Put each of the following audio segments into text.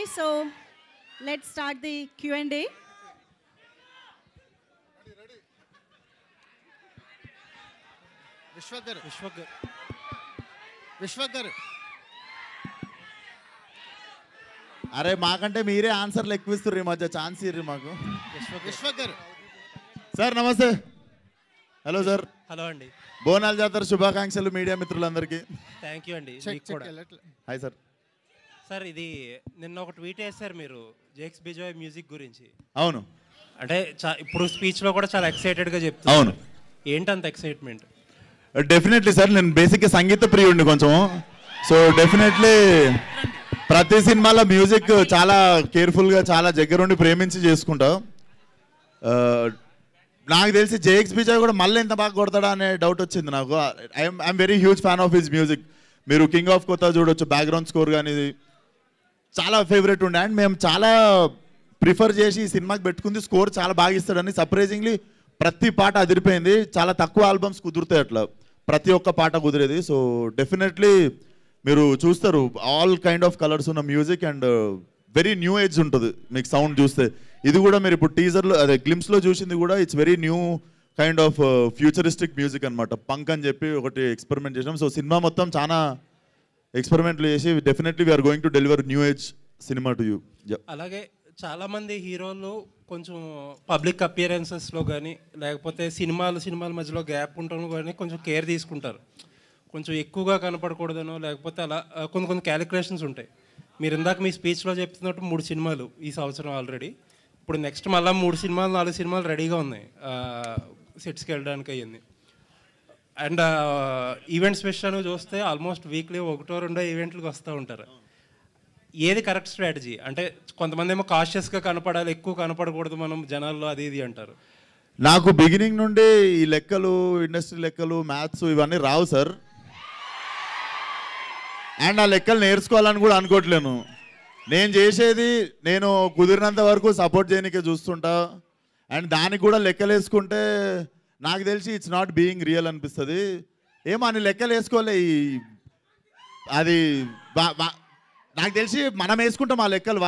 Okay, so let's start the Q&A. విశ్వకర్ అరే మాకంటే మీరే ఆన్సర్లు ఎక్కువ ఇస్తారు ఈ మధ్య ఛాన్స్ ఇర్రి మాకు. విశ్వకర్ సార్ నమస్తే. Hello sir. హలో అండి. బోనాల జాతర శుభాకాంక్షలు మీడియా మిత్రులందరికీ. థ్యాంక్ యూ అండి. Hi sir. సార్ ఇది నిన్న ఒక ట్వీట్ వేశారు మీరు జేక్స్ బిజాయ్ మ్యూజిక్ గురించి. అవును. అంటే ఇప్పుడు స్పీచ్లో కూడా చాలా ఎక్సైటెడ్గా చెప్తాను. అవును. ఏంటంత ఎక్సైట్మెంట్? డెఫినెట్లీ సార్, నేను బేసిక్గా సంగీత ప్రియుడిని కొంచెం. సో డెఫినెట్లీ ప్రతి సినిమాలో మ్యూజిక్ చాలా కేర్ఫుల్గా చాలా దగ్గరుండి ప్రేమించి చేసుకుంటా. నాకు తెలిసి జేఎక్స్ బిజాయ్ కూడా మళ్ళీ ఎంత బాగా కొడతాడా అనే డౌట్ వచ్చింది నాకు. I'm very huge fan of his music. మీరు కింగ్ ఆఫ్ కొత్త చూడొచ్చు, బ్యాక్గ్రౌండ్ స్కోర్ కానీ చాలా ఫేవరెట్ ఉండే. అండ్ మేము చాలా ప్రిఫర్ చేసి ఈ సినిమాకి పెట్టుకుంది, స్కోర్ చాలా బాగా ఇస్తాడని. సర్ప్రైజింగ్లీ ప్రతి పాట అదిరిపోయింది. చాలా తక్కువ ఆల్బమ్స్ కుదురుతాయి అట్లా, ప్రతి ఒక్క పాట కుదిరేది. సో డెఫినెట్లీ మీరు చూస్తారు ఆల్ కైండ్ ఆఫ్ కలర్స్ ఉన్న music and very new age ఉంటుంది మీకు సౌండ్ చూస్తే. ఇది కూడా మీరు ఇప్పుడు టీజర్లో అదే గ్లిమ్స్లో చూసింది కూడా it's very new kind of futuristic music అనమాట. పంక్ అని చెప్పి ఒకటి ఎక్స్పెరిమెంట్ చేసాం. సో సినిమా మొత్తం చాలా ఎక్స్పెరిమెంట్లు చేసి definitely we're going to deliver new age cinema to you. అలాగే చాలామంది హీరోలు కొంచెం పబ్లిక్ అపియరెన్సెస్లో కానీ లేకపోతే సినిమాల మధ్యలో గ్యాప్ ఉండడం కానీ కొంచెం కేర్ తీసుకుంటారు. కొంచెం ఎక్కువగా కనపడకూడదనో లేకపోతే అలా కొన్ని క్యాలిక్యులేషన్స్ ఉంటాయి. మీరు ఇందాక మీ స్పీచ్లో చెప్తున్నట్టు 3 సినిమాలు ఈ సంవత్సరం ఆల్రెడీ. ఇప్పుడు నెక్స్ట్ మళ్ళీ 3 సినిమాలు 4 సినిమాలు రెడీగా ఉన్నాయి సెట్స్కి వెళ్ళడానికి అయ్యింది. అండ్ ఈవెంట్స్ విషయాన్ని చూస్తే ఆల్మోస్ట్ వీక్లీ 1-2 ఈవెంట్లకు వస్తూ ఉంటారు. ఏది కరెక్ట్ స్ట్రాటజీ? అంటే కొంతమంది ఏమో కాషియస్గా కనపడాలి, ఎక్కువ కనపడకూడదు మనం జనాల్లో, అది ఇది అంటారు. నాకు బిగినింగ్ నుండి ఈ లెక్కలు, ఇండస్ట్రీ లెక్కలు, మ్యాథ్స్ ఇవన్నీ రావు సార్. అండ్ ఆ లెక్కలు నేర్చుకోవాలని కూడా అనుకోవట్లేను. నేను చేసేది నేను కుదిరినంత వరకు సపోర్ట్ చేయడానికే చూస్తుంటా. అండ్ దానికి కూడా లెక్కలు వేసుకుంటే నాకు తెలిసి ఇట్స్ నాట్ బీయింగ్ రియల్ అనిపిస్తుంది. ఏమో అని లెక్కలు వేసుకోలే. అది నాకు తెలిసి మనం వేసుకుంటాం ఆ లెక్కలు,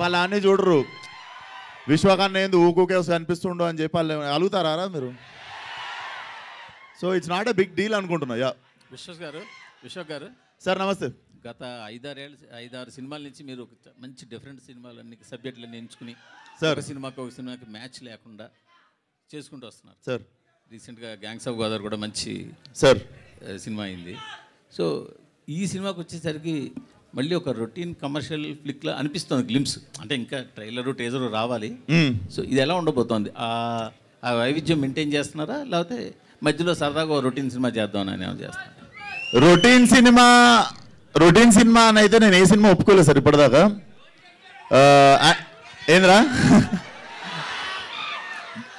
వాళ్ళ అన్నీ చూడరు. విశ్వకర్ణ ఏంది ఊకే కనిపిస్తుండో అని చెప్పి వాళ్ళు అలుగుతారా మీరు? So it's not a big deal అనుకుంటున్నా. యా విశ్వక్ గారు సార్ నమస్తే. గత 5-6 సినిమాల నుంచి మీరు ఒక మంచి డిఫరెంట్ సినిమాలన్నీ సబ్జెక్టులన్నీ ఎంచుకుని సార్ ఒక సినిమాకి మ్యాచ్ లేకుండా చేసుకుంటూ వస్తున్నారు సార్. రీసెంట్గా గ్యాంగ్స్ ఆఫ్ గోదావరి కూడా మంచి సార్ సినిమా అయింది. సో ఈ సినిమాకి వచ్చేసరికి మళ్ళీ ఒక రొటీన్ కమర్షియల్ ఫ్లిక్లా అనిపిస్తుంది గ్లిమ్స్. అంటే ఇంకా ట్రైలరు టీజరు రావాలి. సో ఇది ఎలా ఉండబోతోంది? ఆ వైవిధ్యం మెయింటైన్ చేస్తున్నారా లేకపోతే మధ్యలో సరదాగా రొటీన్ సినిమా చేద్దామని ఏమైనా చేస్తున్నారు? రొటీన్ సినిమా అని అయితే నేను ఏ సినిమా ఒప్పుకోలేదు సార్ ఇప్పటిదాకా. ఏంద్రా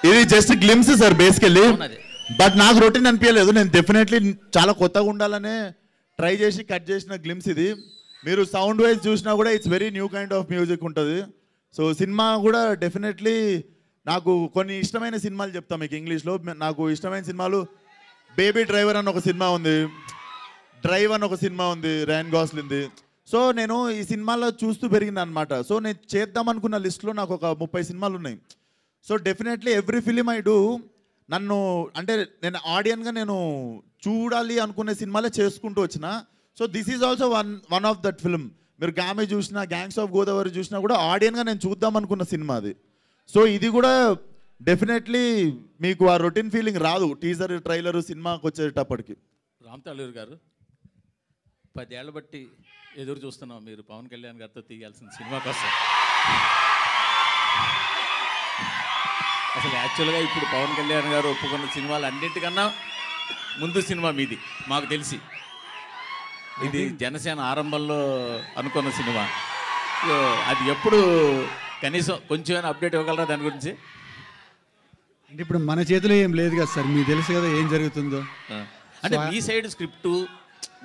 ఇది just glimpse sir basically. But నాకు రొటీన్ అనిపించలేదు. నేను డెఫినెట్లీ చాలా కొత్తగా ఉండాలనే ట్రై చేసి కట్ చేసిన గ్లిమ్స్ ఇది. మీరు సౌండ్ వైజ్ చూసినా కూడా it's very new kind of music ఉంటుంది. సో సినిమా కూడా డెఫినెట్లీ నాకు కొన్ని ఇష్టమైన సినిమాలు చెప్తాను మీకు ఇంగ్లీష్లో. నాకు ఇష్టమైన సినిమాలు బేబీ డ్రైవర్ అని ఒక సినిమా ఉంది, డ్రైవ్ అని ఒక సినిమా ఉంది రైన్ గాస్లింది. సో నేను ఈ సినిమాలో చూస్తూ పెరిగింది అనమాట. సో నేను చేద్దాం అనుకున్న లిస్ట్లో నాకు ఒక 30 సినిమాలు ఉన్నాయి. So definitely every film I do నన్ను అంటే నేను ఆడియన్గా నేను చూడాలి అనుకునే సినిమాలే చేసుకుంటూ వచ్చిన. So this is also one of that film. మీరు గామె చూసినా, గ్యాంగ్స్ ఆఫ్ గోదావరి చూసినా కూడా ఆడియన్గా నేను చూద్దాం అనుకున్న సినిమా అది. సో ఇది కూడా డెఫినెట్లీ మీకు ఆ రొటీన్ ఫీలింగ్ రాదు టీజర్ ట్రైలర్ సినిమాకి వచ్చేటప్పటికి. రామ్ తాలూరు గారు 10 ఏళ్ళ బట్టి ఎదురు చూస్తున్నాం మీరు పవన్ కళ్యాణ్ గారితో తీయాల్సిన సినిమా కోసం. అసలు యాక్చువల్గా ఇప్పుడు పవన్ కళ్యాణ్ గారు ఒప్పుకున్న సినిమాలు అన్నింటికన్నా ముందు సినిమా మీది మాకు తెలిసి. ఇది జనసేన ఆరంభంలో అనుకున్న సినిమా. అది ఎప్పుడు కనీసం కొంచెం అప్డేట్ ఇవ్వగలరా దాని గురించి? అంటే ఇప్పుడు మన చేతిలో ఏం లేదు కదా సార్, మీకు తెలుసు కదా ఏం జరుగుతుందో. అంటే మీ సైడ్ స్క్రిప్టు,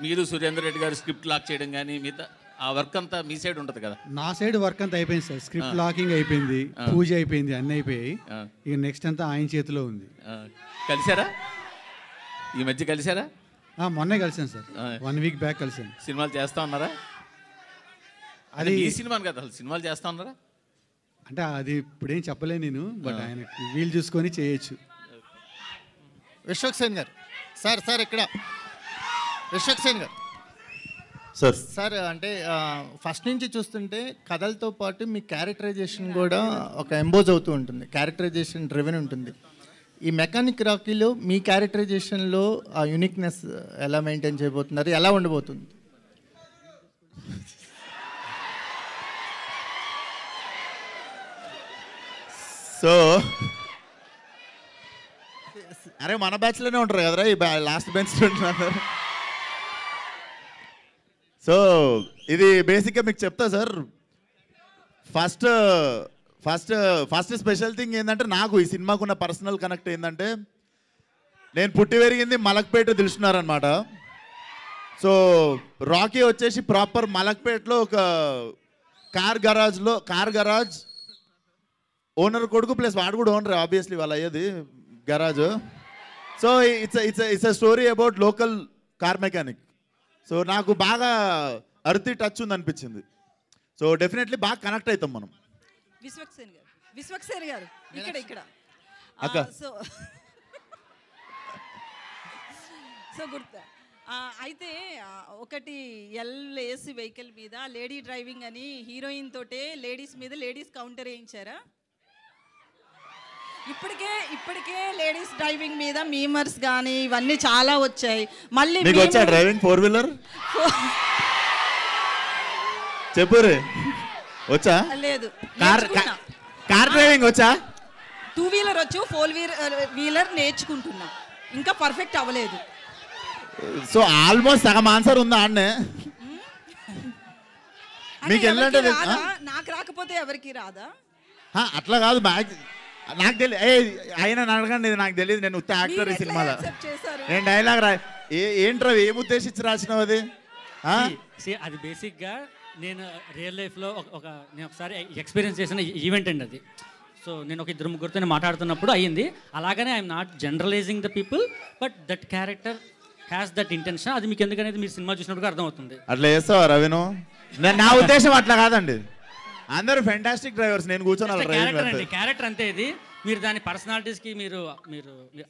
మీరు సురేందర్ రెడ్డి గారు స్క్రిప్ట్ లాక్ చేయడం కానీ మిగతా ఆ వర్క్ అంతా మీ సైడ్ ఉంటుంది కదా? నా సైడ్ వర్క్ అంతా అయిపోయింది సార్. స్క్రిప్ట్ లాకింగ్ అయిపోయింది, పూజ అయిపోయింది, అన్నీ అయిపోయాయి. ఇక నెక్స్ట్ అంతా ఆయన చేతిలో ఉంది. కలిసారా ఈ మధ్య? కలిసారా? మొన్నే కలిసాను సార్, 1 వీక్ బ్యాక్ కలిసాను. సినిమాలు చేస్తా ఉన్నారా? అది ఈ సినిమాని కదా, అసలు సినిమాలు చేస్తా ఉన్నారా? అంటే అది ఇప్పుడేం చెప్పలేను నేను, బట్ ఆయన వీలు చూసుకొని చేయొచ్చు. విశ్వక్ సేన్ గారు సార్ ఇక్కడ విశ్వక్ సేన్ గారు సార్ అంటే ఫస్ట్ నుంచి చూస్తుంటే కథలతో పాటు మీ క్యారెక్టరైజేషన్ కూడా ఒక ఎంబోజ్ అవుతూ ఉంటుంది, క్యారెక్టరైజేషన్ డ్రివెన్ ఉంటుంది. ఈ మెకానిక్ రాకీలో మీ క్యారెక్టరైజేషన్లో ఆ యూనిక్నెస్ ఎలా మెయింటైన్ చేయబోతున్నారు, ఎలా ఉండబోతుంది? సో అరే మన బ్యాచ్లోనే ఉంటారు కదరా ఈ లాస్ట్ బెంచ్ ఉంటున్నారు. సో ఇది బేసిక్గా మీకు చెప్తా sir. First first first special thing ఏంటంటే, నాకు ఈ సినిమాకు ఉన్న పర్సనల్ కనెక్ట్ ఏంటంటే, నేను పుట్టి పెరిగింది మలక్పేట తెలుసుకున్నారనమాట. సో రాకీ వచ్చేసి ప్రాపర్ మలక్పేటలో ఒక కార్ గరాజ్ ఓనర్ కొడుకు ప్లస్ వాడు కూడా ఓనర్ ఆబ్వియస్లీ వాళ్ళు అయ్యేది garage. So it's a story about local car mechanic. So నాకు బాగా అర్తి టచ్ ఉంది అనిపించింది. సో డెఫినెట్లీ బాగా కనెక్ట్ అవుతాం మనం. విశ్వక్ సేన్ గారు ఇక్కడ అక్క. సో గుర్తు అయితే ఒకటి ఎల్ఏసి వెహికల్ మీద లేడీ డ్రైవింగ్ అని హీరోయిన్ తోటే లేడీస్ మీద లేడీస్ కౌంటర్ వేయించారా? ఇప్పటికే లేడీస్ డ్రైవింగ్ మీద మీమర్స్ కానీ ఇవన్నీ చాలా వచ్చాయి. మళ్ళీ మీకు వచ్చా డ్రైవింగ్ 4-wheeler? చెప్పు రే, వచ్చా? లేదు, కార్ డ్రైవింగ్ వచ్చా? 2-wheeler వచ్చు, 4-wheeler నేర్చుకుంటున్నా, ఇంకా పర్ఫెక్ట్ అవ్వలేదు. సో ఆల్మోస్ట్ సగం ఆన్సర్ ఉందా అన్నే? మీకు ఏంటంటే నాకు రాకపోతే ఎవరికి రాదా? అట్లా కాదు, నాకు తెలియదు. అయినా అడగండి, ఇది నాకు తెలియదు. నేను ఉత్త యాక్టర్ ఈ సినిమాలో. నేను డైలాగ్ ఏంట్రా ఏం ఉద్దేశించి రాసినావు అది? అది బేసిక్గా నేను రియల్ లైఫ్లో నేను ఒకసారి ఎక్స్పీరియన్స్ చేసిన ఈవెంట్ అండి అది. సో నేను ఒక 2-3 మాట్లాడుతున్నప్పుడు అయ్యింది. అలాగనే I'm not generalising the people, but that character has that intention. అది మీకు ఎందుకనేది మీరు సినిమా చూసినప్పుడు అర్థమవుతుంది. అట్లా చేస్తావా రవిను? నా ఉద్దేశం అట్లా కాదండి. అందరూ ఫెంటాస్టిక్ డ్రైవర్స్, నేను కూర్చొని క్యారెక్టర్ అంతే. ఇది మీరు దాని పర్సనాలిటీస్కి మీరు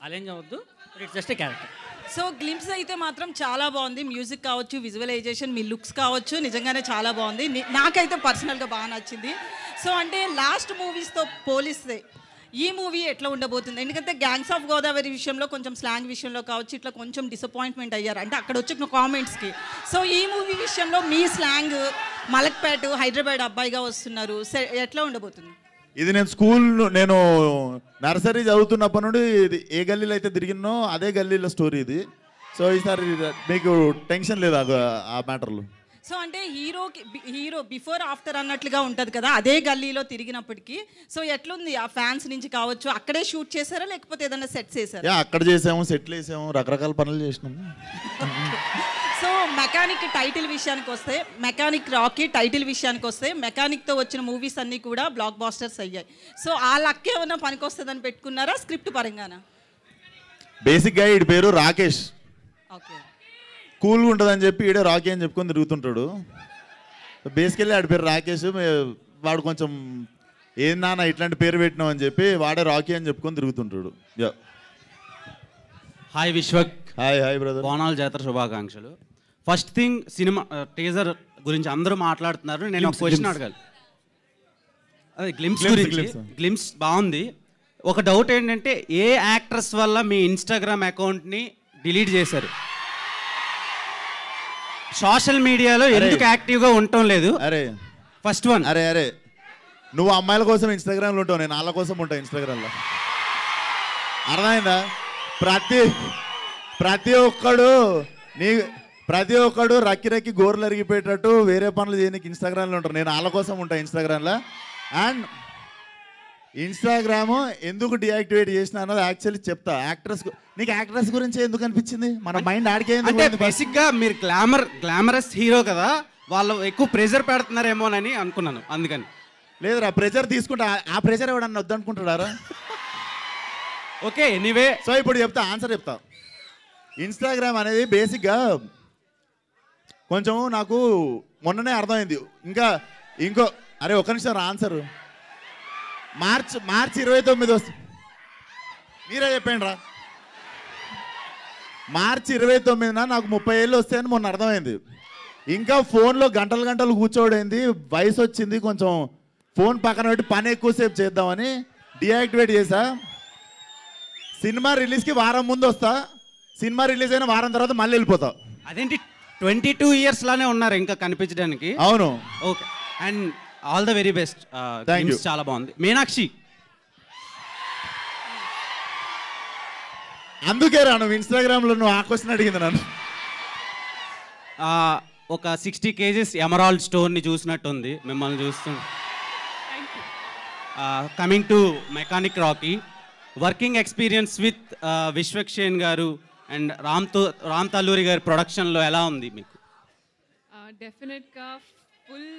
అలైన్ అవ్వద్దు. It's just character. So glimpse అయితే మాత్రం చాలా బాగుంది. మ్యూజిక్ కావచ్చు, విజువలైజేషన్, మీ లుక్స్ కావచ్చు, నిజంగానే చాలా బాగుంది. నాకైతే పర్సనల్గా బాగా నచ్చింది. సో అంటే లాస్ట్ మూవీస్తో పోలిస్తే ఈ మూవీ ఎట్లా ఉండబోతుంది? ఎందుకంటే గ్యాంగ్స్ ఆఫ్ గోదావరి విషయంలో కొంచెం స్లాంగ్ విషయంలో కావచ్చు ఇట్లా కొంచెం డిసప్పాయింట్మెంట్ అయ్యారు అంటే అక్కడ వచ్చిన కామెంట్స్కి. సో ఈ మూవీ విషయంలో మీ స్లాంగ్ మలక్పేట హైదరాబాద్ అబ్బాయిగా వస్తున్నారు, ఎట్లా ఉండబోతుంది? ఇది నేను నర్సరీ చదువుతున్నప్పటి నుండి ఏ గల్లీలో అయితే తిరిగినో అదే గల్లీలో స్టోరీ ఇది. సో ఈసారి మీకు టెన్షన్ లేదు ఆ మ్యాటర్లో. సో అంటే హీరో బిఫోర్ ఆఫ్టర్ అన్నట్లుగా ఉంటుంది కదా అదే గల్లీలో తిరిగినప్పటికీ. సో ఎట్లుంది ఆ ఫ్యాన్స్ నుంచి కావచ్చు? అక్కడే షూట్ చేశారా లేకపోతే ఏదైనా సెట్ చేశారా? అక్కడ చేసాము, సెట్లు వేసాము, రకరకాల పనులు చేసినాము. సో మెకానిక్ టైటిల్ విషయానికి వస్తే, మెకానిక్ రాకీ టైటిల్ విషయానికి వస్తే, మెకానిక్తో వచ్చిన మూవీస్ అన్నీ కూడా బ్లాక్ బాస్టర్స్ అయ్యాయి. సో ఆ లక్ ఏమన్నా పనికొస్తుందని పెట్టుకున్నారా స్క్రిప్ట్ పరంగానా? బేసిక్గా ఈడి పేరు రాకేష్. ఓకే, కూల్గా ఉంటుందని చెప్పి ఈడే రాకీ అని చెప్పుకొని తిరుగుతుంటాడు. బేసికల్లీ ఆడి పేరు రాకేష్. వాడు కొంచెం ఏందన్నా ఇట్లాంటి పేరు పెట్టినావు అని చెప్పి వాడే రాకీ అని చెప్పుకొని తిరుగుతుంటాడు. హాయ్ విశ్వక్. Hi brother. బోనాల జాతర శుభాకాంక్షలు. ఫస్ట్ థింగ్, సినిమా టీజర్ గురించి అందరూ మాట్లాడుతున్నారు. నేను ఒక క్వశ్చన్ అడగాలి. అదే గ్లిమ్స్ గురించి. గ్లిమ్స్ బాగుంది. ఒక డౌట్ ఏంటంటే, ఏ యాక్ట్రెస్ వల్ల మీ ఇన్స్టాగ్రామ్ అకౌంట్ని డిలీట్ చేశారు? సోషల్ మీడియాలో ఎందుకు యాక్టివ్గా ఉండటం లేదు? అరే ఫస్ట్ వన్. అరే నువ్వు అమ్మాయిల కోసం ఇన్స్టాగ్రామ్లో ఉంటావు, నేను వాళ్ళ కోసం ఉంటాను ఇన్స్టాగ్రామ్లో. అర్థమైందా? ప్రతి ఒక్కడు రక్కి గోర్లు అరిగిపోయేటట్టు వేరే పనులు చేయడానికి ఇన్స్టాగ్రామ్లో ఉంటారు. నేను వాళ్ళ కోసం ఉంటాను ఇన్స్టాగ్రామ్లో. అండ్ ఇన్స్టాగ్రామ్ ఎందుకు డియాక్టివేట్ చేసిన అన్నది యాక్చువల్లీ చెప్తా. నీకు యాక్ట్రెస్ గురించి ఎందుకు అనిపించింది? మన మైండ్ ఆడికే. బేసిక్గా మీరు గ్లామరస్ హీరో కదా, వాళ్ళు ఎక్కువ ప్రెజర్ పెడుతున్నారేమోనని అనుకున్నాను, అందుకని. లేదురా, ప్రెజర్ తీసుకుంటా. ఆ ప్రెజర్ ఎవడన్నా వద్దనుకుంటాడారా? Okay, anyway. సో ఇప్పుడు ఆన్సర్ చెప్తా. ఇన్స్టాగ్రామ్ అనేది బేసిక్గా కొంచెం నాకు మొన్ననే అర్థమైంది. ఇంకో అరే ఒక నిమిషం ఆన్సర్. మార్చి 29 వస్తుంది. మీరే చెప్పండి రా. మార్చి 29న నాకు 30 ఏళ్ళు వస్తాయని మొన్న అర్థమైంది. ఇంకా ఫోన్లో గంటలు కూర్చోడైంది. వయసు వచ్చింది, కొంచెం ఫోన్ పక్కన పెట్టి పని ఎక్కువసేపు చేద్దామని డియాక్టివేట్ చేసా. సినిమా రిలీజ్కి వారం ముందు వస్తా, సినిమా రిలీజ్ అయిన వారం తర్వాత మళ్ళీ వెళ్ళిపోతా. అదేంటి 22 ఇయర్స్ లానే ఉన్నారు ఇంకా కనిపించడానికి? అవును. Okay, and all the very best. చాలా బాగుంది. మీనాక్షి, అందుకే రా నువ్వు ఇన్స్టాగ్రామ్లో నువ్వు ఆ క్వశ్చన్ అడిగింది నన్ను. ఒక 60 kgs ఎమరాల్డ్ స్టోన్ని చూసినట్టుంది మిమ్మల్ని చూస్తూ. Coming to mechanic Rocky, working experience with Vishwaksen గారు అండ్ రామ్ తల్లూరి గారి ప్రొడక్షన్లో ఎలా ఉంది మీకు? డెఫినెట్గా full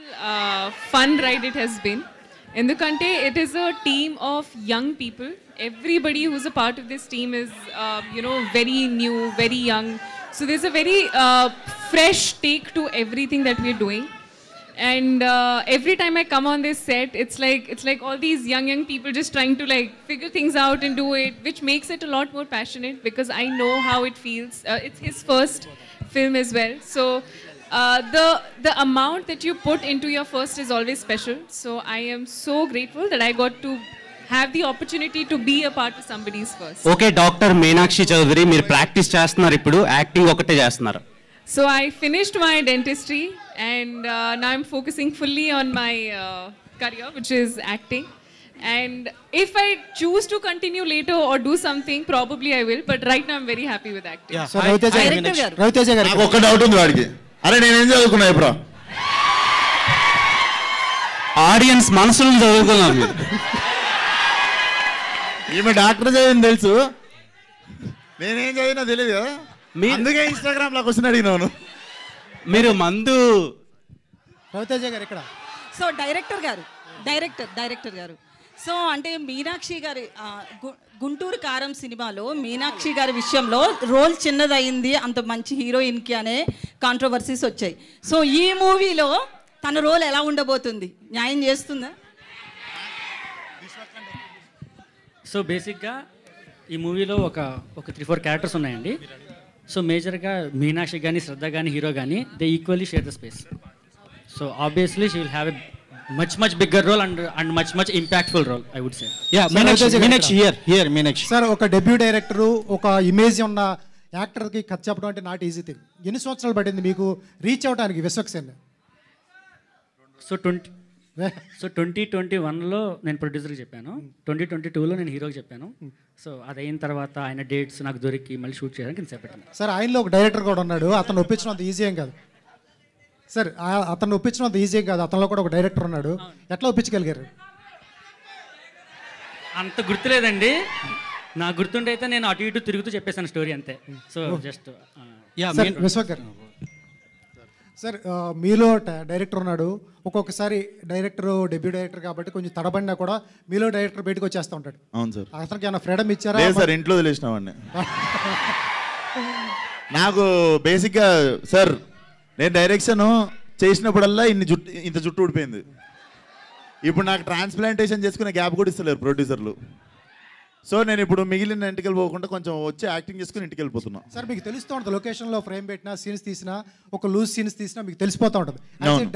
fun ride it has been. ఎందుకంటే it is a team of young people. Everybody who's a part of this team is, very new, very young. So there's a very fresh take to everything that we're doing. And every time I come on this set, it's like all these young people just trying to figure things out and do it, which makes it a lot more passionate because I know how it feels. It's his first film as well. So the amount that you put into your first is always special. So I am so grateful that I got to have the opportunity to be a part of somebody's first. Okay, doctor Meenakshi Chaudhary, మీరు practice చేస్తున్నారు ఇప్పుడు, acting ఒకటే చేస్తున్నారు? So I finished my dentistry and now I'm focusing fully on my career, which is acting. And if I choose to continue later or do something, probably I will. But right now I'm very happy with acting. So Raviteja garu ఒక doubt ఉంది వాడికి. అరే నేనేం చదువుకున్నా ఇప్పుడు? Audience మనసులను చదువుకున్నారు మీరు. ఈమె డాక్టర్ చదివింది తెలుసు, నేనేం చదివినా తెలియదు కదా. అందుకే ఇన్స్టాగ్రామ్ లో క్వశ్చన్ అడిగినాను. మీరు మందు రవితేజ గారు ఇక్కడ. సో డైరెక్టర్ గారు సో అంటే మీనాక్షి గారి గుంటూరు కారం సినిమాలో మీనాక్షి గారి విషయంలో రోల్ చిన్నదయింది అంత మంచి హీరోయిన్కి అనే కాంట్రవర్సీస్ వచ్చాయి. సో ఈ మూవీలో తన రోల్ ఎలా ఉండబోతుంది? న్యాయం చేస్తుందా? సో బేసిక్గా ఈ మూవీలో ఒక 3-4 క్యారెక్టర్స్ ఉన్నాయండి. సో మేజర్గా మీనాక్షి కానీ శ్రద్ధ కానీ హీరో కానీ they equally share the space. So obviously she will have a much bigger role and much impactful role, I would say. Yeah, Meenakshi here Meenakshi. Sir, ఒక డెబ్యూ డైరెక్టర్, ఒక image ఉన్న యాక్టర్కి కథ చెప్పడం అంటే నాట్ ఈజీ థింగ్. ఎన్ని సంవత్సరాలు పడింది మీకు రీచ్ అవడానికి విశ్వక్సేన్? సో 2021లో నేను ప్రొడ్యూసర్కి చెప్పాను, 2022లో నేను హీరోకి చెప్పాను. సో అది అయిన తర్వాత ఆయన డేట్స్ నాకు దొరికి మళ్ళీ షూట్ చేయడానికి నేను చేపట్టాను. సార్ ఆయనలో ఒక డైరెక్టర్ కూడా ఉన్నాడు, అతను ఒప్పించడం అంత ఈజీ ఏం కాదు సార్. అతను ఒప్పించడం అంత ఈజీ కాదు, అతనిలో కూడా ఒక డైరెక్టర్ ఉన్నాడు. ఎట్లా ఒప్పించగలిగారు? అంత గుర్తులేదండి, నాకు గుర్తుంటే అయితే నేను అటు ఇటు తిరుగుతూ చెప్పేసాను స్టోరీ అంతే. సో జస్ట్ విశ్వక్ గారు సార్, మీలో డైరెక్టర్ ఉన్నాడు. ఒక్కొక్కసారి డైరెక్టర్ డెబ్యూ డైరెక్టర్ కాబట్టి కొంచెం తడబడినా కూడా మీలో డైరెక్టర్ బయటకు వచ్చేస్తూ ఉంటాడు. అవును సార్. అతనికి ఏమైనా ఫ్రీడమ్ ఇచ్చారా? సార్ ఇంట్లో వదిలేసినామండి. నాకు బేసిక్గా సార్ నేను డైరెక్షన్ చేసినప్పుడల్లా ఇంత జుట్టు ఊడిపోయింది. ఇప్పుడు నాకు ట్రాన్స్ప్లాంటేషన్ చేసుకునే గ్యాప్ కూడా ఇస్తలేరు ప్రొడ్యూసర్లు. సో నేను ఇప్పుడు మిగిలిన ఇంటికి వెళ్ళిపోకుండా కొంచెం వచ్చి యాక్టింగ్ చేసుకుని ఇంటికి వెళ్ళిపోతున్నా. సార్ మీకు తెలుస్తూ ఉంటుంది, లొకేషన్లో ఫ్రేమ్ పెట్టినా సీన్స్ తీసినా ఒక లూజ్ సీన్స్ తీసినా మీకు తెలిసిపోతూ ఉంటుంది.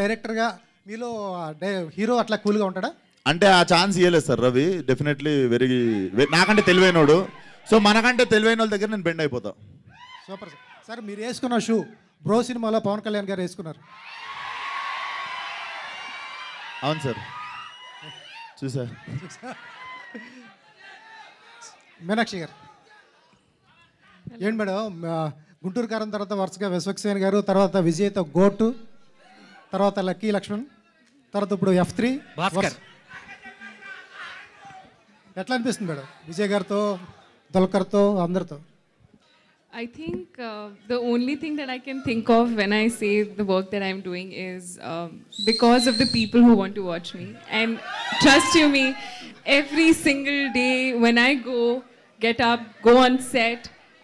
డైరెక్టర్గా మీలో హీరో అట్లా కూల్గా ఉంటాడా? అంటే ఆ ఛాన్స్ ఇవ్వలేదు సార్ రవి. డెఫినెట్లీ నాకంటే తెలివైనోడు. సో మనకంటే తెలివైన వాళ్ళ దగ్గర నేను బెండ్ అయిపోతా. Super sir. సార్ మీరు వేసుకున్న షూ బ్రో సినిమాలో పవన్ కళ్యాణ్ గారు వేసుకున్నారు. అవును సార్, చూసా. మీనాక్షి గారు ఏంటి మేడం, గుంటూరు కారం తర్వాత వరుసగా విశ్వక్సేన్ గారు, తర్వాత విజయ్తో గోటు, తర్వాత లక్కీ లక్ష్మణ్, తర్వాత ఇప్పుడు F3 భాస్కర్. ఎట్లా అనిపిస్తుంది మేడం విజయ్ గారితో, దుల్కర్తో, అందరితో? I think the only thing that I can think of when I say the work that I'm doing is because of the people who want to watch me. And trust you me, every single day when I get up, go on set,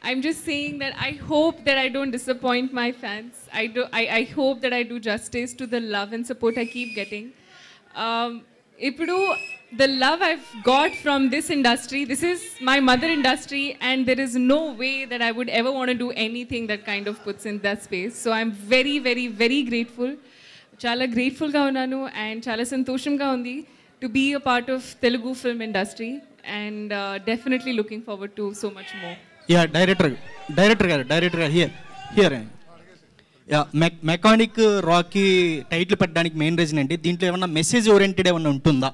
I'm just saying that I hope that I don't disappoint my fans. I hope that I do justice to the love and support I keep getting. Ipudu, the love I've got from this industry, this is my mother industry, and there is no way that I would ever want to do anything that kind of puts in that space. So I'm very, very, very grateful. Chala grateful ga unnanu and chala santoshamga undi to be a part of Telugu film industry, and definitely looking forward to so much more. Yeah, director garu here. Yeah mechanic Rocky title పెట్టడానికి main reason ఏంటి? దీంట్లో ఏమన్నా message oriented ఏమన్నా ఉంటుందా?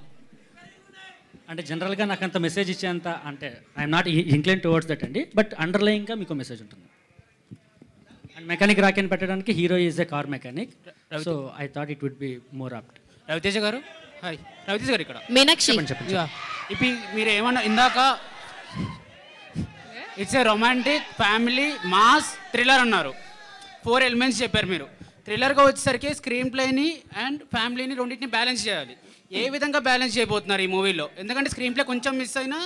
అంటే జనరల్గా నాకు అంత మెసేజ్ ఇచ్చేంత అంటే I'm not inclined towards that అండి, బట్ అండర్లయింగ్గా మీకు మెసేజ్ ఉంటుంది. అండ్ మెకానిక్ రాకెన్ పెట్టడానికి hero is a car mechanic, so I thought it would be more apt. Ravi Teja గారు, హాయ్. రవితేజ గారు ఇక్కడ. మీనాక్షి చెప్పండి. ఇప్పుడు మీరు ఏమన్నా ఇందాక it's a romantic family mass thriller అన్నారు. 4 ఎలిమెంట్స్ చెప్పారు మీరు. థ్రిల్లర్గా వచ్చేసరికి స్క్రీన్ ప్లేని అండ్ ఫ్యామిలీని రెండింటిని బ్యాలెన్స్ చేయాలి. ఏ విధంగా బ్యాలెన్స్ చేయబోతున్నారు ఈ మూవీలో? ఎందుకంటే స్క్రీన్ ప్లే కొంచెం మిస్ అయినా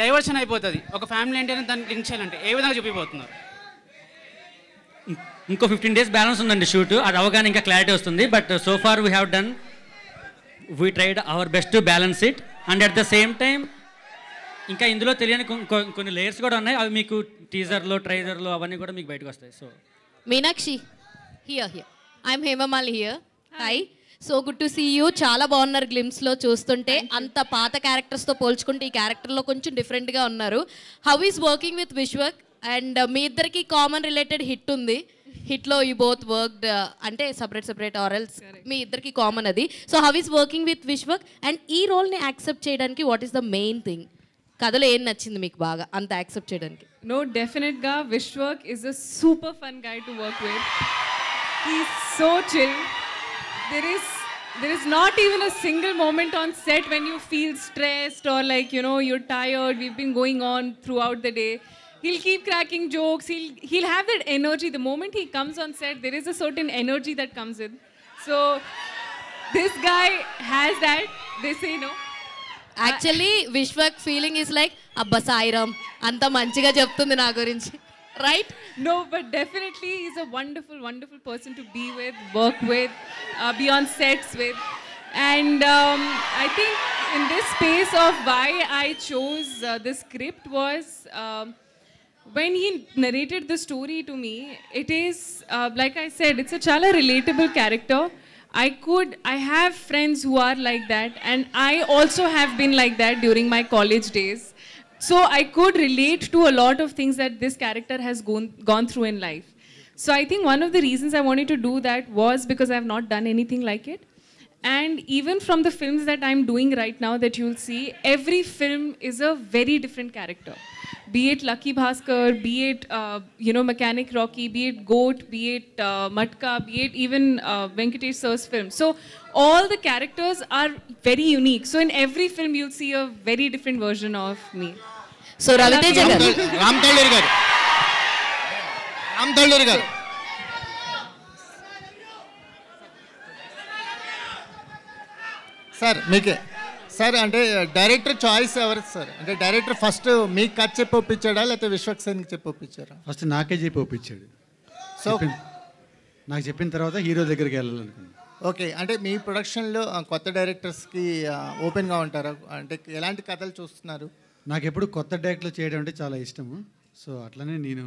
డైవర్షన్ అయిపోతుంది. ఒక ఫ్యామిలీ అంటే దాన్ని లింక్ చేయాలంటే ఏ విధంగా చూపిపోతున్నారు? ఇంకో 15 days బ్యాలెన్స్ ఉందండి షూట్, అది అవగానే ఇంకా క్లారిటీ వస్తుంది. But so far we have done, we tried our best to balance it, and at the same time ఇంకా ఇందులో తెలియని కొన్ని లేయర్స్ కూడా ఉన్నాయి. అవి మీకు టీజర్లో ట్రైలర్లో అవన్నీ కూడా మీకు బయటకు వస్తాయి. So Meenakshi here I'm Hemamali here. Hi, so good to see you. చాలా బాగున్నారు గ్లిమ్స్లో చూస్తుంటే. అంత పాత క్యారెక్టర్స్తో పోల్చుకుంటే ఈ క్యారెక్టర్లో కొంచెం డిఫరెంట్గా ఉన్నారు. How is working with Vishwak? And మీ ఇద్దరికి కామన్ రిలేటెడ్ హిట్ ఉంది. హిట్లో యూ బోత్ వర్క్డ్ అంటే సపరేట్ ఆరల్స్ మీ ఇద్దరికి కామన్ అది. So how is working with Vishwak and ఈ రోల్ని యాక్సెప్ట్ చేయడానికి what is the main thing? కథలో ఏం నచ్చింది మీకు బాగా అంత యాక్సెప్ట్ చేయడానికి? No, definite ga. Vishwak is a super fun guy to work with. He's so chill. There is not even a single moment on set when you feel stressed or like, you know, you're tired. We've been going on throughout the day. He'll keep cracking jokes. He'll have that energy. The moment he comes on set, there is a certain energy that comes in. So this guy has that. They say no. Actually Vishwak feeling is like అబ్బా సాయిరామ్ అంత మంచిగా చెప్తుంది నా గురించి, right? No, but definitely he's a wonderful, wonderful person to be with, work with, be on sets with. And I think in this space of why I chose this script was when he narrated the story to me, it is, like I said, it's a chala relatable character. I have friends who are like that, and I also have been like that during my college days. So I could relate to a lot of things that this character has gone through in life. So I think one of the reasons I wanted to do that was because I have not done anything like it. And even from the films that I'm doing right now that you'll see, every film is a very different character. Be it Lucky Bhaskar, be it, Mechanic Rocky, be it Goat, be it Matka, be it even Venkatesh Sir's film. So all the characters are very unique. So in every film you'll see a very different version of me. So Raviteja garu. Ram Talluri garu. Sir మీకే sir అంటే director choice ఎవరు sir? అంటే director first మీకు కథ చెప్పి ఒప్పించాడా లేకపోతే విశ్వక్ సేన్కి చెప్పి ఒప్పించారా? First నాకే చెప్పి ఒప్పించాడు. సో నాకు చెప్పిన తర్వాత హీరో దగ్గరికి వెళ్ళాలనుకున్నాను. ఓకే, అంటే మీ ప్రొడక్షన్లో కొత్త డైరెక్టర్స్కి ఓపెన్గా ఉంటారా? అంటే ఎలాంటి కథలు చూస్తున్నారు? నాకు ఎప్పుడు కొత్త డైరెక్టర్లు చేయడం అంటే చాలా ఇష్టము. సో అట్లనే నేను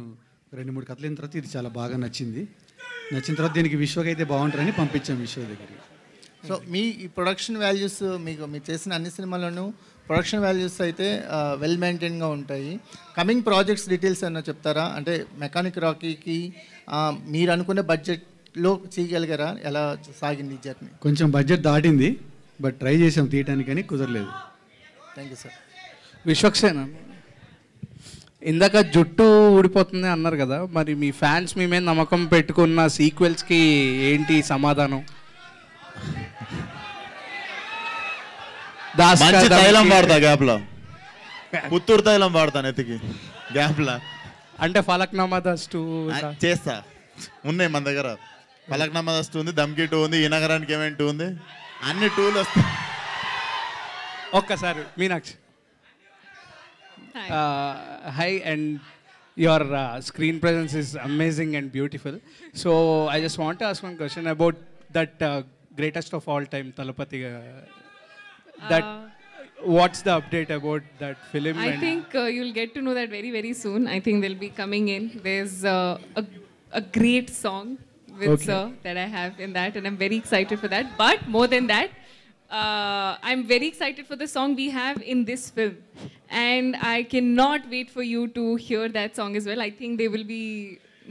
2-3 కథలు అయిన తర్వాత ఇది చాలా బాగా నచ్చింది. నచ్చిన తర్వాత దీనికి విశ్వక్ అయితే బాగుంటారని పంపించాం విశ్వ దగ్గరికి. సో మీ ఈ ప్రొడక్షన్ వాల్యూస్ మీరు చేసిన అన్ని సినిమాల్లోనూ ప్రొడక్షన్ వాల్యూస్ అయితే వెల్ మెయింటైన్గా ఉంటాయి. కమింగ్ ప్రాజెక్ట్స్ డీటెయిల్స్ ఏమన్నా చెప్తారా? అంటే మెకానిక్ రాకీకి మీరు అనుకునే బడ్జెట్లో చేయగలిగారా? ఎలా సాగింది జర్నీ? కొంచెం బడ్జెట్ దాటింది, బట్ ట్రై చేసాం తీయటానికి కానీ కుదరలేదు. Thank you sir. Vishwak Sen, ఇందాక జుట్టు ఊడిపోతుంది అన్నారు కదా, మరి మీ ఫ్యాన్స్ మీ మీద నమ్మకం పెట్టుకున్న సీక్వెల్స్కి ఏంటి సమాధానం? మంచి తైలం వాడతా గ్యాప్లో, పుత్తూరు తైలం వాడతాను ఎత్తికి గ్యాప్లా. అంటే ఫలక్నామా దస్టు చేస్తా, ఉన్నాయి మన దగ్గర. ఫలక్నామా దస్టు ఉంది, దమ్కి 2 ఉంది, ఈ నగరానికి ఏమేమి 2 ఉంది, అన్ని 2లు వస్తాయి. ఒక్కసారి Meenakshi, high. And your screen presence is amazing and beautiful. So I just want to ask one question about that greatest of all time, Talapati. That what's the update about that film? I think you'll get to know that very, very soon. I think they'll be coming in. There's a great song with Sir that I have in that, and I'm very excited for that. But more than that, I'm very excited for the song we have in this film. And I cannot wait for you to hear that song as well. I think there will be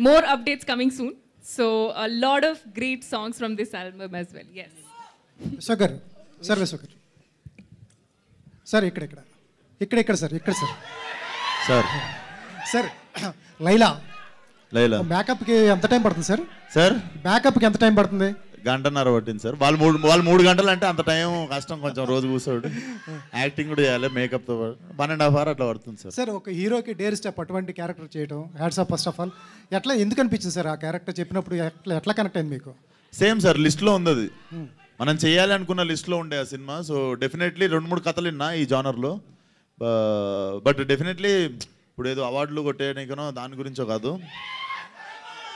more updates coming soon. So a lot of great songs from this album as well. Yes. Viశ్వక్ sir Vishwak sir ఇక్కడ sir sir Laila మేకప్కి ఎంత time పడుతుంది sir మేకప్కి ఎంత time పడుతుంది? గంటన్నర పట్టింది sir. వాళ్ళు 3 గంటలు అంటే అంత టైం కష్టం, కొంచెం రోజు కూర్చోడు, యాక్టింగ్ కూడా చేయాలి, మేకప్తో 1.5 hours అట్లా పడుతుంది సార్. సార్ ఒక హీరోకి డేర్ స్టెప్ అటువంటి క్యారెక్టర్ చేయడం hats off first of all. ఎట్లా ఎందుకు అనిపించింది సార్ ఆ క్యారెక్టర్ చెప్పినప్పుడు? ఎట్లా కనెక్ట్ అయింది మీకు? సేమ్ సార్, లిస్ట్లో ఉంది అది, మనం చేయాలి అనుకున్న లిస్ట్లో ఉండే ఆ సినిమా. సో డెఫినెట్లీ 2-3 కథలు విన్నా ఈ జానర్లో. బట్ డెఫినెట్లీ ఇప్పుడు ఏదో అవార్డులు కొట్టేయడానికనో దాని గురించో కాదు,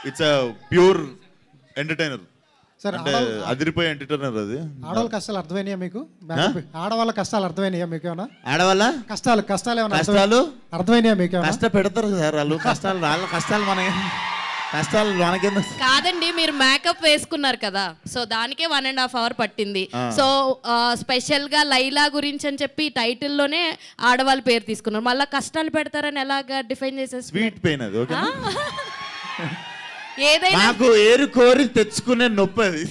ఇట్స్ అ ప్యూర్ ఎంటర్టైనర్. అదిరిపోయే ఎంటర్టైనర్ అది. ఆడవాళ్ళ కష్టాలు అర్థమైనాయా మీకు? ఆడవాళ్ళ కష్టాలు అర్థమైనాయా మీకు? ఏమన్నా ఆడవాళ్ళ కష్టాలు ఏమన్నా అర్థమైనాయా మీకు? కష్టపెడతారు సార్ వాళ్ళు, వాళ్ళ కష్టాలు మనకెందుకు? కాదండి, మీరు మేకప్ వేసుకున్నారు కదా, సో దానికే 1.5 hours పట్టింది. సో స్పెషల్ గా లైలా గురించి అని చెప్పి టైటిల్ లోనే ఆడవాళ్ళ పేరు తీసుకున్నారు, మళ్ళీ కష్టాలు పెడతారని ఎలాగా డిఫైన్ చేసేసి? స్వీట్ పెయిన్ అది. ఓకే, ఏదైనా నాకు ఏరు కోరి తెచ్చుకునే నొప్పి అది.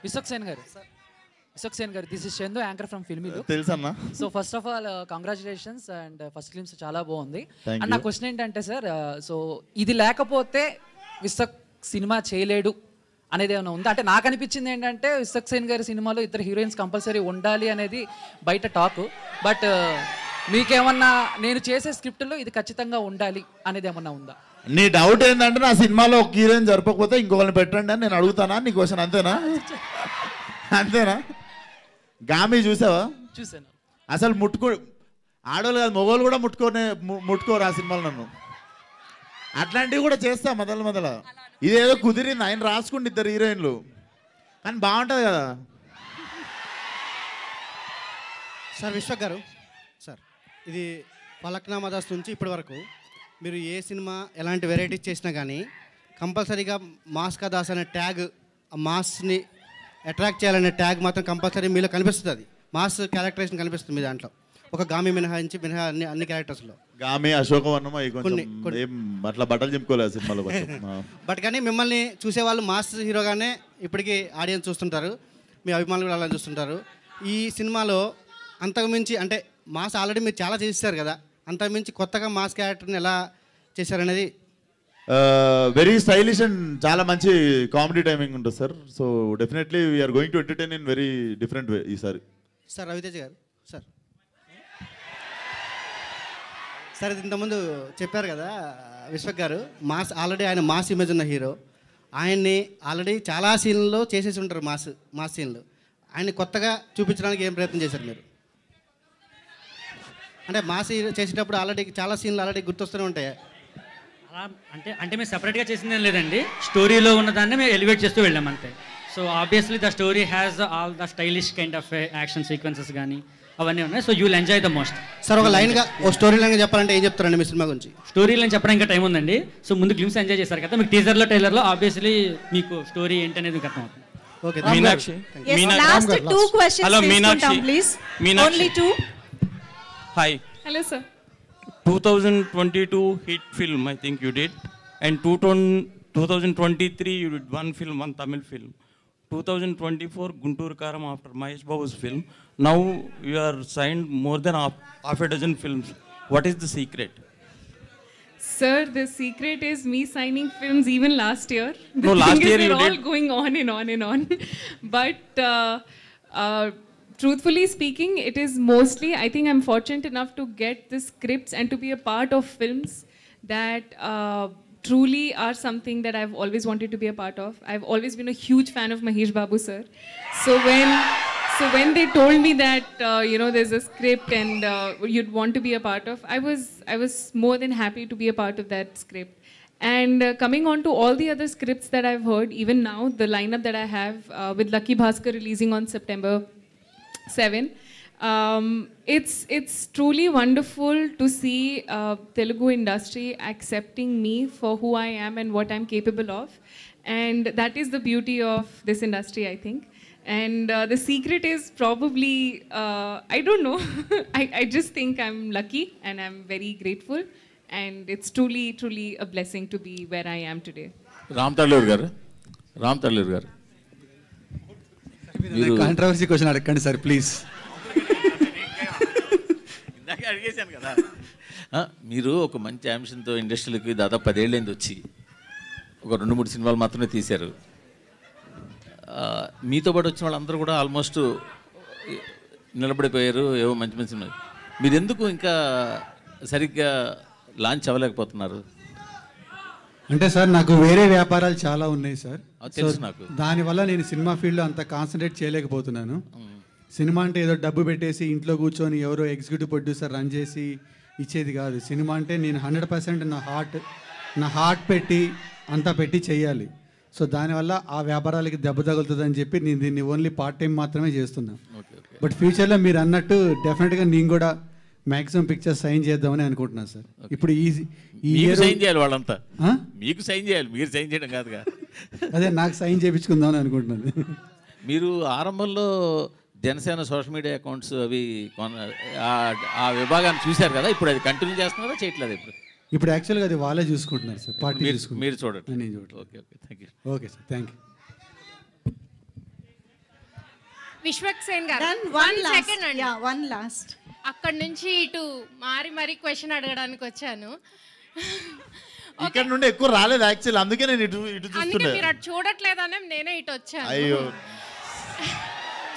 విశ్వక్ సేన్ గారు, this is Chandu, anchor from ఫిల్మీలు. తెలుసన్నా. So first of all congratulations, and first films చాలా బాగుంది. అండ్ నా క్వశ్చన్ ఏంటంటే సార్, సో ఇది లేకపోతే విశ్వక్ సినిమా చేయలేడు అనేది ఏమైనా ఉందా? అంటే నాకు అనిపించింది ఏంటంటే విశ్వక్ సేన్ గారి సినిమాలో 2 హీరోయిన్స్ కంపల్సరీ ఉండాలి అనేది బయట టాక్. బట్ మీకేమన్నా నేను చేసే స్క్రిప్ట్లో ఇది ఖచ్చితంగా ఉండాలి అనేది ఏమన్నా ఉందా? నీ డౌట్ ఏంటంటే నా సినిమాలో ఒక హీరోయిన్ జరపకపోతే ఇంకొకరిని పెట్టండి అని నేను అడుగుతానా? నీ క్వశ్చన్ అంతేనా? గామి చూసావా? చూసాను. అసలు ఆడవాళ్ళు కాదు, మగవాళ్ళు కూడా ముట్టుకోరు ఆ సినిమాలో నన్ను. అట్లాంటివి కూడా చేస్తా మొదల. ఇదేదో కుదిరింది, ఆయన రాసుకుంటే 2 హీరోయిన్లు, కానీ బాగుంటుంది కదా సార్. విశ్వక్ గారు సార్, ఇది ఫలక్నామా దాస్ నుంచి ఇప్పటి వరకు మీరు ఏ సినిమా ఎలాంటి వెరైటీస్ చేసినా కానీ కంపల్సరీగా మాస్ కా దాస్ అనే ట్యాగ్, ఆ మాస్ని అట్రాక్ట్ చేయాలనే ట్యాగ్ మాత్రం కంపల్సరీ మీలో కనిపిస్తుంది. అది మాస్ క్యారెక్టరేషన్ కనిపిస్తుంది మీ దాంట్లో, ఒక గామి మినహా అన్ని క్యారెక్టర్స్లో. గామి, అశోకవర్ణం అట్లా బట్టలు చెప్పుకోలేదు సినిమాలో. బట్ కానీ మిమ్మల్ని చూసేవాళ్ళు మాస్ హీరోగానే ఇప్పటికీ ఆడియన్స్ చూస్తుంటారు, మీ అభిమానులు కూడా అలా చూస్తుంటారు. ఈ సినిమాలో అంతకుమించి అంటే మాస్ ఆల్రెడీ మీరు చాలా చేస్తారు కదా, అంతకుమించి కొత్తగా మాస్ క్యారెక్టర్ని ఎలా చేశారనేది? వెరీ స్టైలిష్ అండ్ చాలా మంచి కామెడీ టైమింగ్ ఉంటుంది sir. So definitely we're going to entertain in very different way ఈసారి. సార్ రవితేజ గారు సార్ ఇంతకుముందు చెప్పారు కదా విశ్వక్ గారు, మాస్ ఆల్రెడీ ఆయన మాస్ ఇమేజ్ ఉన్న హీరో, ఆయన్ని ఆల్రెడీ చాలా సీన్లలో చేసేసి ఉంటారు మాస్ సీన్లు. ఆయన్ని కొత్తగా చూపించడానికి ఏం ప్రయత్నం చేశారు మీరు? అంటే మాస్ చేసేటప్పుడు ఆల్రెడీ చాలా సీన్లు ఆల్రెడీ గుర్తొస్తూనే ఉంటాయి. అలా అంటే మేము సెపరేట్గా చేసిందేం లేదండి, స్టోరీలో ఉన్న దాన్ని మేము ఎలివేట్ చేస్తూ వెళ్ళాం అంతే. So obviously the story has all the stylish kind of action sequences కానీ అవన్నీ ఉన్నాయి. So you will enjoy the most. Sir ఒక లైన్గా ఓ స్టోరీ లైన్గా చెప్పాలంటే ఏం చెప్తారండి మీ సినిమా గురించి? స్టోరీ లైన్ చెప్పడానికి ఇంకా టైం ఉందండి. సో ముందు గ్లిమ్స్ ఎంజాయ్ చేశారు కదా, మీకు టీజర్లో ట్రైలర్లో ఆబ్వియస్లీ మీకు స్టోరీ ఏంటనేది మీకు అర్థం అవుతుంది. Okay, Meenakshi. Last 2 questions. Hello, Meenakshi. Please. Meenakshi. Only 2. Hi. Hello, sir. 2022 hit film, I think you did. And 2023 you did 1 film, 1 Tamil film. 2024 Guntur Karam after Mahesh Babu's film. Now you are signed more than half a dozen films. What is the secret? Sir, the secret is me signing films even last year. No, last year you all did. going on and on and on. But truthfully speaking, it is mostly, I think I'm fortunate enough to get the scripts and to be a part of films that truly are something that I've always wanted to be a part of. I've always been a huge fan of Mahesh Babu sir. So when So when they told me that there's a script and you'd want to be a part of, I was more than happy to be a part of that script. And coming on to all the other scripts that I've heard, even now the lineup that I have with Lucky Bhaskar releasing on September 7, it's truly wonderful to see Telugu industry accepting me for who I am and what I'm capable of. And that is the beauty of this industry, I think. And the secret is probably, I don't know, I just think I'm lucky and I'm very grateful. And it's truly, truly a blessing to be where I am today. Ram Talluru గారు controversy question అడగండి sir please. ఇందాక అడిగేశాను కదా. మీరు ఒక మంచి అంశంతో ఇండస్ట్రీలోకి దాదాపు 10 ఏళ్ళైంది వచ్చి ఒక 2-3 సినిమాలు మాత్రమే తీశారు. మీతో పాటు వచ్చిన వాళ్ళందరూ కూడా ఆల్మోస్ట్ నిలబడిపోయారు, ఏవో మంచి మంచి సినిమాలు. మీరు ఎందుకు ఇంకా సరిగ్గా లాంచ్ అవ్వలేకపోతున్నారు? అంటే సార్ నాకు వేరే వ్యాపారాలు చాలా ఉన్నాయి సార్. తెలుసు నాకు. దానివల్ల నేను సినిమా ఫీల్డ్లో అంత కాన్సన్ట్రేట్ చేయలేకపోతున్నాను. సినిమా అంటే ఏదో డబ్బు పెట్టేసి ఇంట్లో కూర్చొని ఎవరో ఎగ్జిక్యూటివ్ ప్రొడ్యూసర్ రన్ చేసి ఇచ్చేది కాదు. సినిమా అంటే నేను 100% నా హార్ట్ పెట్టి అంతా పెట్టి చెయ్యాలి. సో దానివల్ల ఆ వ్యాపారాలకి దెబ్బ తగులుతుందని చెప్పి నేను దీన్ని ఓన్లీ పార్ట్ టైం మాత్రమే చేస్తున్నాను. బట్ ఫ్యూచర్లో మీరు అన్నట్టు డెఫినెట్గా నేను కూడా మ్యాక్సిమం పిక్చర్స్ సైన్ చేద్దామని అనుకుంటున్నాను సార్. ఇప్పుడు ఈ సైన్ చేయాలి వాళ్ళంతా, మీకు సైన్ చేయాలి, మీరు సైన్ చేయడం కాదుగా. అదే నాకు సైన్ చేయించుకుందామని అనుకుంటున్నాను. మీరు ఆరంభంలో జనసేన సోషల్ మీడియా అకౌంట్స్ అవి ఆ విభాగాన్ని చూశారు కదా, ఇప్పుడు అది కంటిన్యూ చేస్తున్నారా చేయట్లేదు? ఇప్పుడు యాక్చువల్గా అది వాళ్ళే చూసుకుంటున్నారు సార్, పార్టీ మీరు చూడండి. నేను చూడండి. Okay thank you. Okay sir, thank you. Vishwaksen గారు వన్ లాస్ట్ అక్కడ నుంచి ఇటు మారి క్వశ్చన్ అడగడానికి వచ్చాను. ఇక్కడ నుండి ఎక్కువ రాలేదు యాక్చువల్, అందుకే నేను ఇటు చూస్తున్నా. మీరు అటు చూడట్లేదనే నేనే ఇటు వచ్చాను. అయ్యో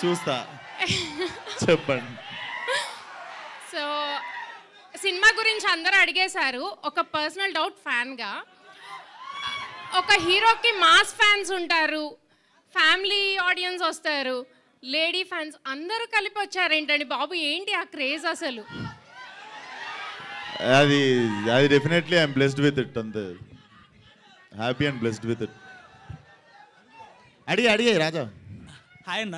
చూస్తా, చెప్పండి. సో సినిమా గురించి అందరూ అడిగేశారు. ఒక పర్సనల్ డౌట్ ఫ్యాన్గా, ఒక హీరోకి మాస్ ఫ్యాన్స్ ఉంటారు, ఫ్యామిలీ ఆడియన్స్ వస్తారు, లేడీ ఫ్యాన్స్ అందరూ కలిపి వచ్చారు ఏంటండి బాబు, ఏంటి ఆ క్రేజ్ అసలు? అది definitely I'm blessed with it, అంతే. Happy and blessed with it. అడిగాయి రాజా. హాయ్ అన్న.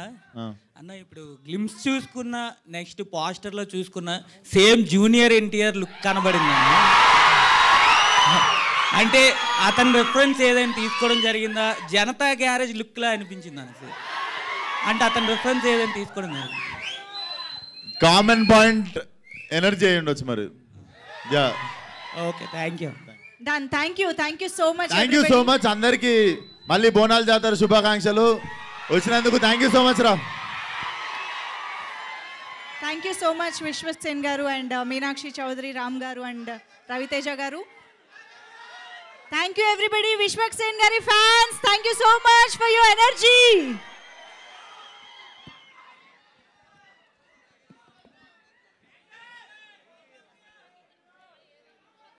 అన్న ఇప్పుడు గ్లిమ్స్ చూసుకున్న, నెక్స్ట్ పోస్టర్లో చూసుకున్న సేమ్ జూనియర్ ఎన్టీఆర్ లుక్ కనబడింది అన్న. అంటే అతని రెఫరెన్స్ ఏదైనా తీసుకోవడం జరిగిందా? జనతా గ్యారేజ్ లుక్లా అనిపించింది అన్న సార్. అంటే అతని రెఫరెన్స్ ఏదైనా తీసుకోవడం జరిగింది? కామన్ పాయింట్ ఎనర్జీ అయి ఉండొచ్చు మరి. Yeah okay, thank you. Done. Thank you so much. Thank you so much అందరికి. మళ్ళీ బోనాల జాతర శుభాకాంక్షలు. వచ్చినందుకు థ్యాంక్ యూ సో మచ్ రా. Thank you so much Vishwaksen గారు అండ్ మీనాక్షి చౌదరి, రామ్ గారు అండ్ రవితేజ గారు. Thank you everybody. విశ్వక్సేన్ గారి fans, thank you so much for your energy.